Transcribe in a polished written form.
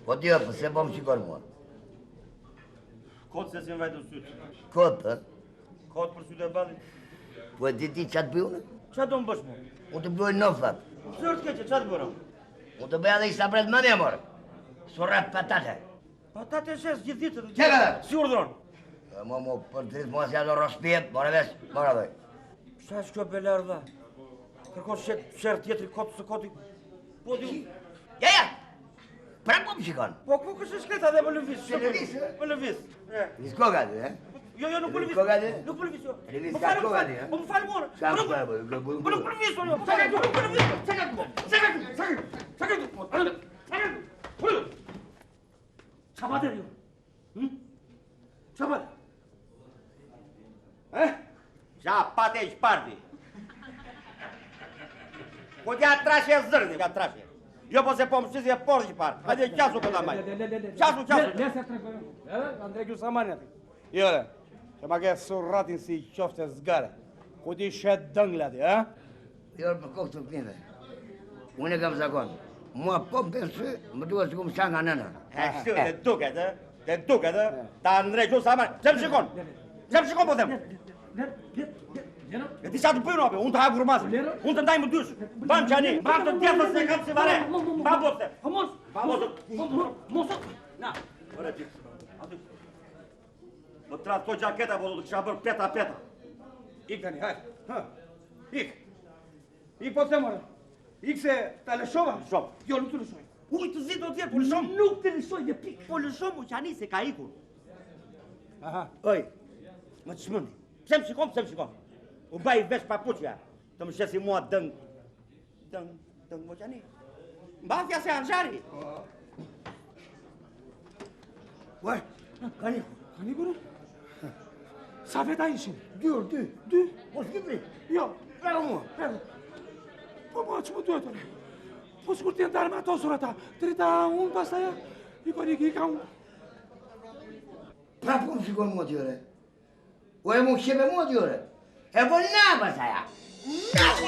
Po t'jo, po se po më shikon mua. Kotë se si më vajtë në sytë. Kotë, Kotë për sytë e badit. po e ti qa të bëjune? Qa do më bësh mu? Unë të bëjnë nofat. Pse është keqe, qa të bërëm? Unë të bëja dhe i sabret mënja morë. Surrat patate. Patate shes gjithë ditën. Qeka dhe? Si urdhron? Mo, për të rritë mua si ato rospjet, more vesh, more dhe. Qa është kjo belardha? Kërkon shërë tjetëri kotë së koti. Po di... Ja! Pra po më shikon? Po ku kështë shkreta dhe më lëvis? Se lëvis, Më lëvis. Nis koga dhe, Jo, nuk më lëvis. Koga dhe? Nuk më lëvis, jo. Lëvis ka koga dhe, Po më falë morë. Qa më falë, Po nuk më lëvis, jo. Sa ka du, nuk më lëvis. Sa ka du. Qa bate, jo? Qa bate? Qa pate i shparti. Po t'ja trashe e zërni, t'ja trashe. Jo po se po më shqisi e porë që parë. Hajde qasu këta majtë. Qasu. Lese të regojnë. Andrej Gjusamani ati. Jore, që ma ke surratin si qofte zgare. Ku ti shet dëngle ati, Jo, për kokë të kënjëve. Unë e kam zakon. Mua po më pensë, më duhet që ku më shanë nga nëna. Kështu, dhe duket, ta Andrej Gjusamani. Që më shikon? Po them? E ti qa të bëjnë, unë të hapë grumasin, unë të ndajmë dysh, bëjmë qani, bëjmë të tjetës se kam si vare, ba boste. Mosë, na, bërë ti, aty, më tratë to gjaketa, po të kësha bërë peta. Ik tani, hajde, ik po të more, ik se ta lëshova? Lëshom. Jo, nuk të lëshoj. Uj, të zi do tjerë, po lëshom. Nuk të lëshoj dhe pik. Po lëshom u qani se ka ikur. Aha. Oj, më të shmëndi, pse më shikon? U baj vesh papuqja, të më shesi mua dëng, më qani. Mbafja se anxari. Uaj, Kani kuru? Sa veta ishin? dy. Dy? Po s'kipri. Jo. Prego mua. Po ma që më duhet tërë? Po s'kur t'jen darë me ato surata, trita unë pastaja, i ka unë. Pra po më shikon mua t'jore. U e mu shqepe mua t'jore. E po na pasaja.